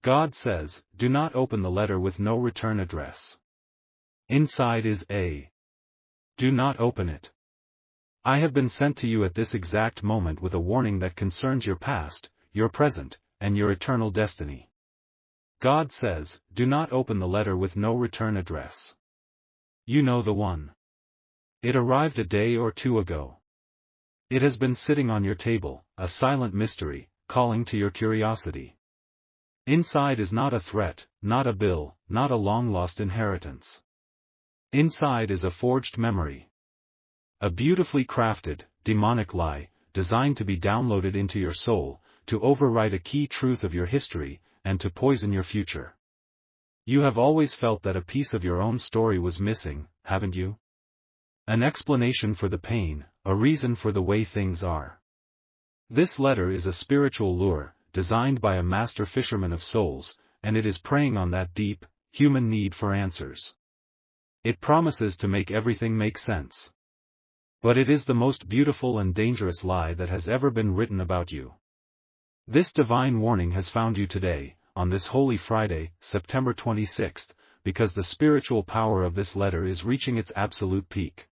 God says, do not open the letter with no return address. Inside is a. Do not open it. I have been sent to you at this exact moment with a warning that concerns your past, your present, and your eternal destiny. God says, do not open the letter with no return address. You know the one. It arrived a day or two ago. It has been sitting on your table, a silent mystery, calling to your curiosity. Inside is not a threat, not a bill, not a long-lost inheritance. Inside is a forged memory. A beautifully crafted, demonic lie, designed to be downloaded into your soul, to overwrite a key truth of your history, and to poison your future. You have always felt that a piece of your own story was missing, haven't you? An explanation for the pain, a reason for the way things are. This letter is a spiritual lure, designed by a master fisherman of souls, and it is preying on that deep, human need for answers. It promises to make everything make sense. But it is the most beautiful and dangerous lie that has ever been written about you. This divine warning has found you today, on this Holy Friday, September 26th, because the spiritual power of this letter is reaching its absolute peak.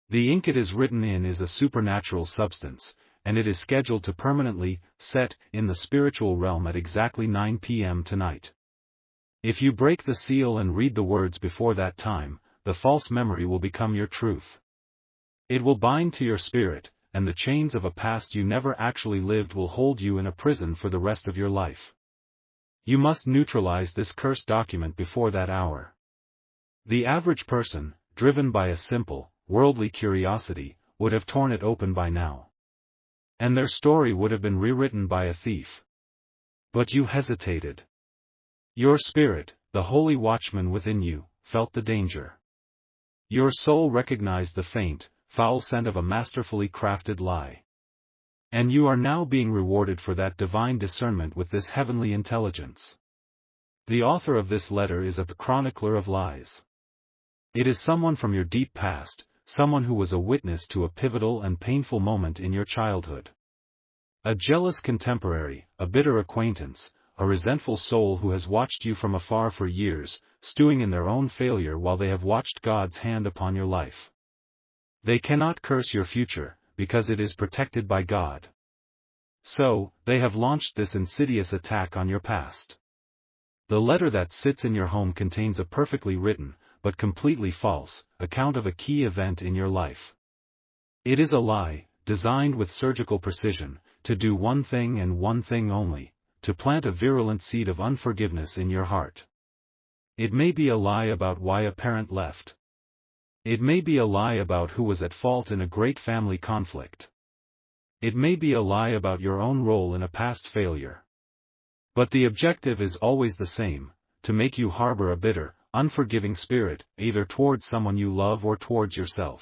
The ink it is written in is a supernatural substance, and it is scheduled to permanently set in the spiritual realm at exactly 9 p.m. tonight. If you break the seal and read the words before that time, the false memory will become your truth. It will bind to your spirit, and the chains of a past you never actually lived will hold you in a prison for the rest of your life. You must neutralize this cursed document before that hour. The average person, driven by a simple, worldly curiosity, would have torn it open by now. And their story would have been rewritten by a thief. But you hesitated. Your spirit, the holy watchman within you, felt the danger. Your soul recognized the faint, foul scent of a masterfully crafted lie. And you are now being rewarded for that divine discernment with this heavenly intelligence. The author of this letter is a chronicler of lies. It is someone from your deep past, someone who was a witness to a pivotal and painful moment in your childhood. A jealous contemporary, a bitter acquaintance, a resentful soul who has watched you from afar for years, stewing in their own failure while they have watched God's hand upon your life. They cannot curse your future, because it is protected by God. So, they have launched this insidious attack on your past. The letter that sits in your home contains a perfectly written, but completely false, account of a key event in your life. It is a lie, designed with surgical precision, to do one thing and one thing only, to plant a virulent seed of unforgiveness in your heart. It may be a lie about why a parent left. It may be a lie about who was at fault in a great family conflict. It may be a lie about your own role in a past failure. But the objective is always the same, to make you harbor a bitter, unforgiving spirit, either towards someone you love or towards yourself.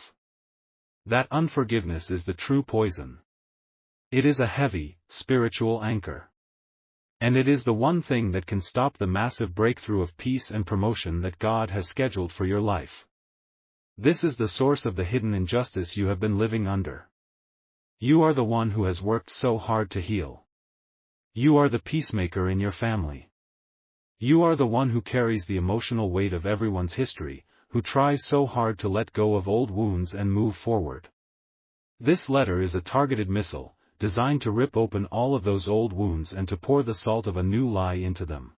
That unforgiveness is the true poison. It is a heavy, spiritual anchor. And it is the one thing that can stop the massive breakthrough of peace and promotion that God has scheduled for your life. This is the source of the hidden injustice you have been living under. You are the one who has worked so hard to heal. You are the peacemaker in your family. You are the one who carries the emotional weight of everyone's history, who tries so hard to let go of old wounds and move forward. This letter is a targeted missile, designed to rip open all of those old wounds and to pour the salt of a new lie into them.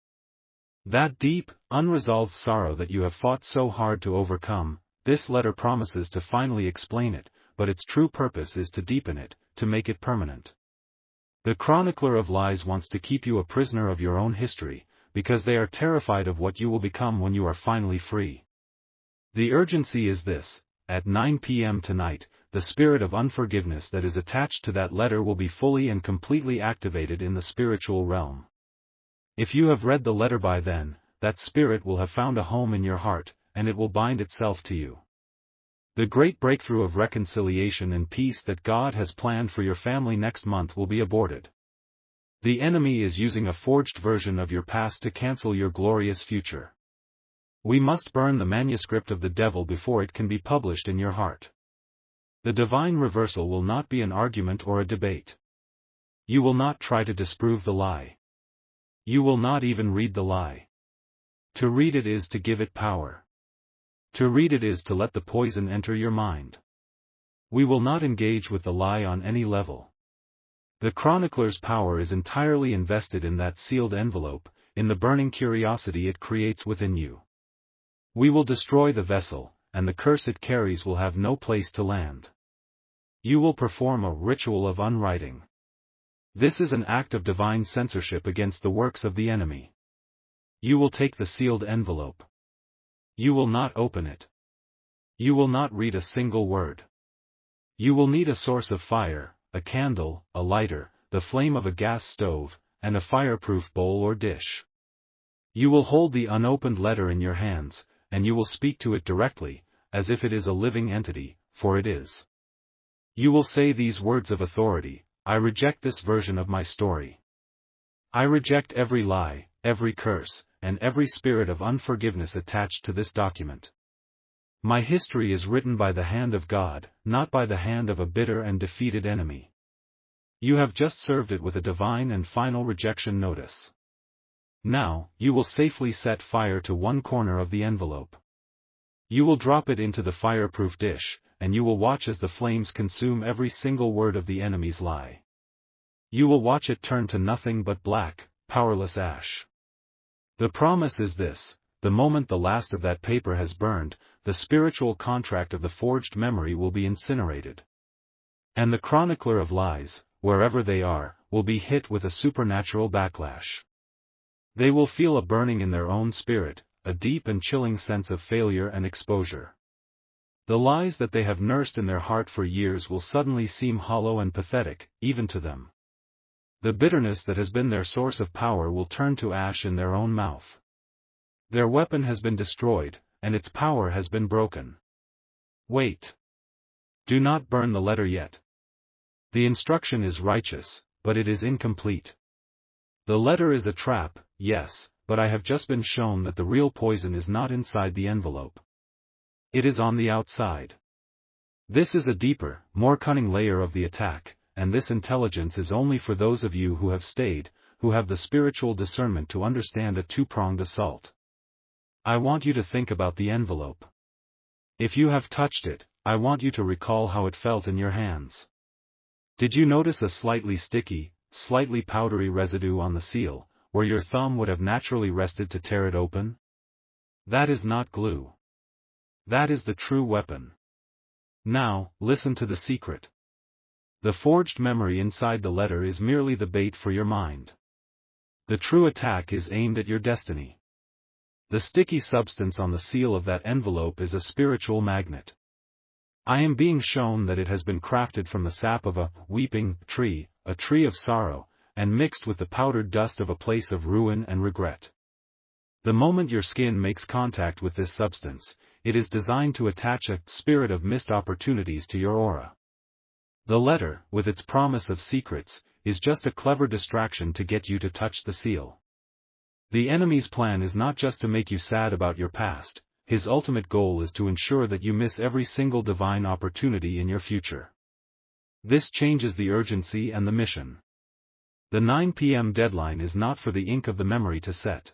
That deep, unresolved sorrow that you have fought so hard to overcome, this letter promises to finally explain it, but its true purpose is to deepen it, to make it permanent. The chronicler of lies wants to keep you a prisoner of your own history, because they are terrified of what you will become when you are finally free. The urgency is this: at 9 p.m. tonight, the spirit of unforgiveness that is attached to that letter will be fully and completely activated in the spiritual realm. If you have read the letter by then, that spirit will have found a home in your heart, and it will bind itself to you. The great breakthrough of reconciliation and peace that God has planned for your family next month will be aborted. The enemy is using a forged version of your past to cancel your glorious future. We must burn the manuscript of the devil before it can be published in your heart. The divine reversal will not be an argument or a debate. You will not try to disprove the lie. You will not even read the lie. To read it is to give it power. To read it is to let the poison enter your mind. We will not engage with the lie on any level. The chronicler's power is entirely invested in that sealed envelope, in the burning curiosity it creates within you. We will destroy the vessel, and the curse it carries will have no place to land. You will perform a ritual of unwriting. This is an act of divine censorship against the works of the enemy. You will take the sealed envelope. You will not open it. You will not read a single word. You will need a source of fire, a candle, a lighter, the flame of a gas stove, and a fireproof bowl or dish. You will hold the unopened letter in your hands, and you will speak to it directly, as if it is a living entity, for it is. You will say these words of authority: I reject this version of my story. I reject every lie, every curse, and every spirit of unforgiveness attached to this document. My history is written by the hand of God, not by the hand of a bitter and defeated enemy. You have just served it with a divine and final rejection notice. Now, you will safely set fire to one corner of the envelope. You will drop it into the fireproof dish, and you will watch as the flames consume every single word of the enemy's lie. You will watch it turn to nothing but black, powerless ash. The promise is this: the moment the last of that paper has burned, the spiritual contract of the forged memory will be incinerated. And the chronicler of lies, wherever they are, will be hit with a supernatural backlash. They will feel a burning in their own spirit, a deep and chilling sense of failure and exposure. The lies that they have nursed in their heart for years will suddenly seem hollow and pathetic, even to them. The bitterness that has been their source of power will turn to ash in their own mouth. Their weapon has been destroyed, and its power has been broken. Wait. Do not burn the letter yet. The instruction is righteous, but it is incomplete. The letter is a trap, yes, but I have just been shown that the real poison is not inside the envelope. It is on the outside. This is a deeper, more cunning layer of the attack, and this intelligence is only for those of you who have stayed, who have the spiritual discernment to understand a two-pronged assault. I want you to think about the envelope. If you have touched it, I want you to recall how it felt in your hands. Did you notice a slightly sticky, slightly powdery residue on the seal, where your thumb would have naturally rested to tear it open? That is not glue. That is the true weapon. Now, listen to the secret. The forged memory inside the letter is merely the bait for your mind. The true attack is aimed at your destiny. The sticky substance on the seal of that envelope is a spiritual magnet. I am being shown that it has been crafted from the sap of a weeping tree, a tree of sorrow, and mixed with the powdered dust of a place of ruin and regret. The moment your skin makes contact with this substance, it is designed to attach a spirit of missed opportunities to your aura. The letter, with its promise of secrets, is just a clever distraction to get you to touch the seal. The enemy's plan is not just to make you sad about your past, his ultimate goal is to ensure that you miss every single divine opportunity in your future. This changes the urgency and the mission. The 9 p.m. deadline is not for the ink of the memory to set.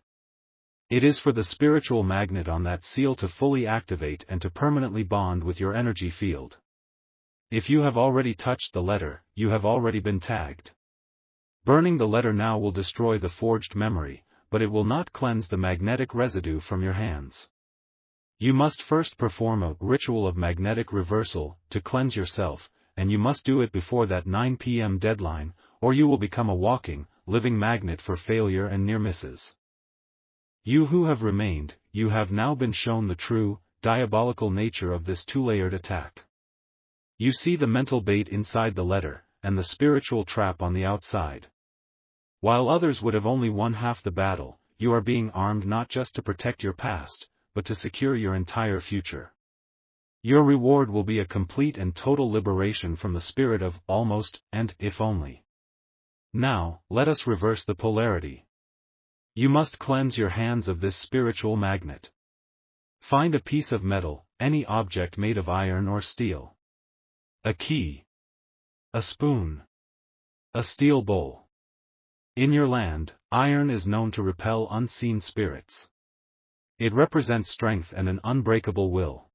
It is for the spiritual magnet on that seal to fully activate and to permanently bond with your energy field. If you have already touched the letter, you have already been tagged. Burning the letter now will destroy the forged memory, but it will not cleanse the magnetic residue from your hands. You must first perform a ritual of magnetic reversal to cleanse yourself, and you must do it before that 9 p.m. deadline, or you will become a walking, living magnet for failure and near misses. You who have remained, you have now been shown the true, diabolical nature of this two-layered attack. You see the mental bait inside the letter, and the spiritual trap on the outside. While others would have only won half the battle, you are being armed not just to protect your past, but to secure your entire future. Your reward will be a complete and total liberation from the spirit of almost and if only. Now, let us reverse the polarity. You must cleanse your hands of this spiritual magnet. Find a piece of metal, any object made of iron or steel. A key. A spoon. A steel bowl. In your land, iron is known to repel unseen spirits. It represents strength and an unbreakable will.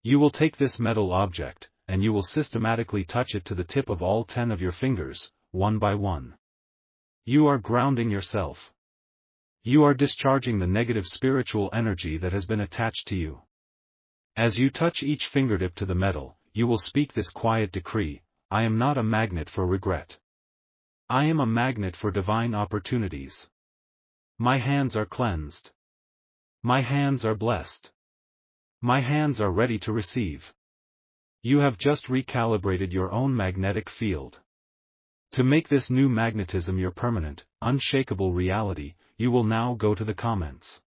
You will take this metal object, and you will systematically touch it to the tip of all 10 of your fingers, one by one. You are grounding yourself. You are discharging the negative spiritual energy that has been attached to you. As you touch each fingertip to the metal, you will speak this quiet decree: I am not a magnet for regret. I am a magnet for divine opportunities. My hands are cleansed. My hands are blessed. My hands are ready to receive. You have just recalibrated your own magnetic field. To make this new magnetism your permanent, unshakable reality, you will now go to the comments.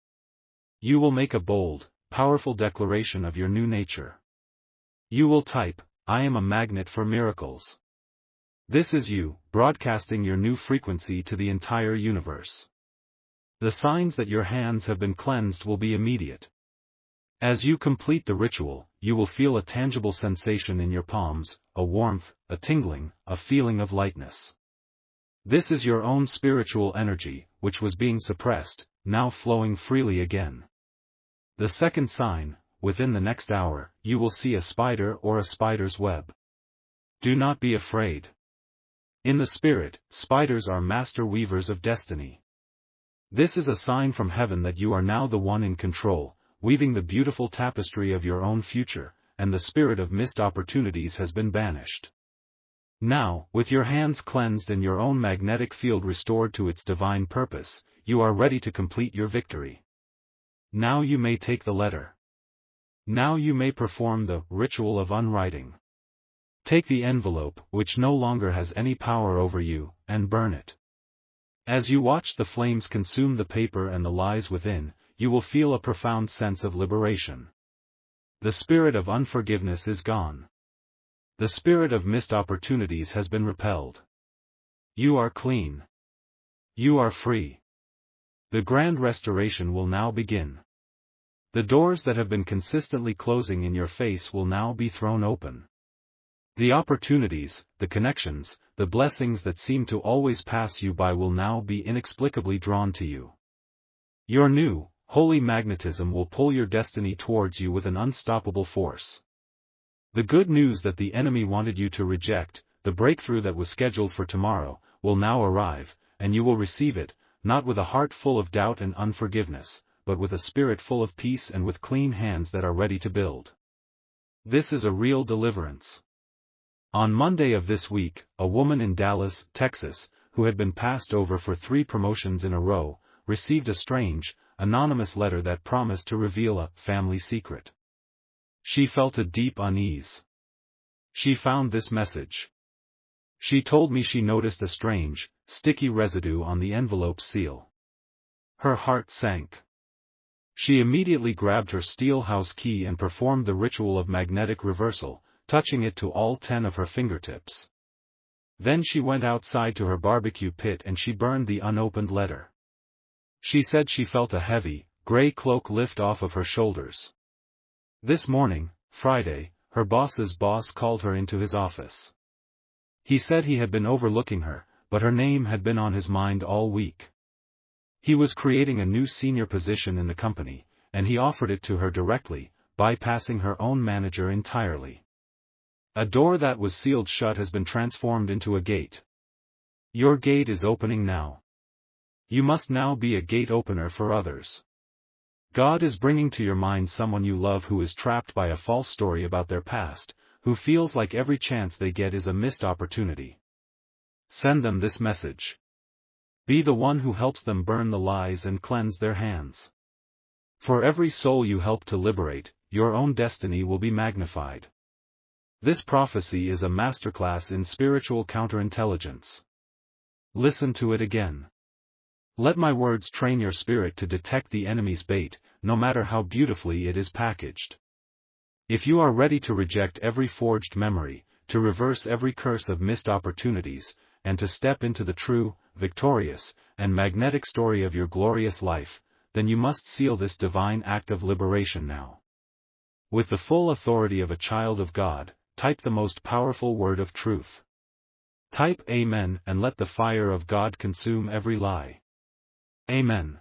You will make a bold, powerful declaration of your new nature. You will type, I am a magnet for miracles. This is you, broadcasting your new frequency to the entire universe. The signs that your hands have been cleansed will be immediate. As you complete the ritual, you will feel a tangible sensation in your palms, a warmth, a tingling, a feeling of lightness. This is your own spiritual energy, which was being suppressed, now flowing freely again. The second sign, within the next hour, you will see a spider or a spider's web. Do not be afraid. In the spirit, spiders are master weavers of destiny. This is a sign from heaven that you are now the one in control, weaving the beautiful tapestry of your own future, and the spirit of missed opportunities has been banished. Now, with your hands cleansed and your own magnetic field restored to its divine purpose, you are ready to complete your victory. Now you may take the letter. Now you may perform the ritual of unwriting. Take the envelope, which no longer has any power over you, and burn it. As you watch the flames consume the paper and the lies within, you will feel a profound sense of liberation. The spirit of unforgiveness is gone. The spirit of missed opportunities has been repelled. You are clean. You are free. The grand restoration will now begin. The doors that have been consistently closing in your face will now be thrown open. The opportunities, the connections, the blessings that seem to always pass you by will now be inexplicably drawn to you. Your new, holy magnetism will pull your destiny towards you with an unstoppable force. The good news that the enemy wanted you to reject, the breakthrough that was scheduled for tomorrow, will now arrive, and you will receive it, not with a heart full of doubt and unforgiveness, but with a spirit full of peace and with clean hands that are ready to build. This is a real deliverance. On Monday of this week, a woman in Dallas, Texas, who had been passed over for 3 promotions in a row, received a strange, anonymous letter that promised to reveal a family secret. She felt a deep unease. She found this message. She told me she noticed a strange, sticky residue on the envelope's seal. Her heart sank. She immediately grabbed her steel house key and performed the ritual of magnetic reversal, touching it to all 10 of her fingertips. Then she went outside to her barbecue pit and she burned the unopened letter. She said she felt a heavy, gray cloak lift off of her shoulders. This morning, Friday, her boss's boss called her into his office. He said he had been overlooking her, but her name had been on his mind all week. He was creating a new senior position in the company, and he offered it to her directly, bypassing her own manager entirely. A door that was sealed shut has been transformed into a gate. Your gate is opening now. You must now be a gate opener for others. God is bringing to your mind someone you love who is trapped by a false story about their past, who feels like every chance they get is a missed opportunity. Send them this message. Be the one who helps them burn the lies and cleanse their hands. For every soul you help to liberate, your own destiny will be magnified. This prophecy is a masterclass in spiritual counterintelligence. Listen to it again. Let my words train your spirit to detect the enemy's bait, no matter how beautifully it is packaged. If you are ready to reject every forged memory, to reverse every curse of missed opportunities, and to step into the true, victorious, and magnetic story of your glorious life, then you must seal this divine act of liberation now. With the full authority of a child of God, type the most powerful word of truth. Type Amen and let the fire of God consume every lie. Amen.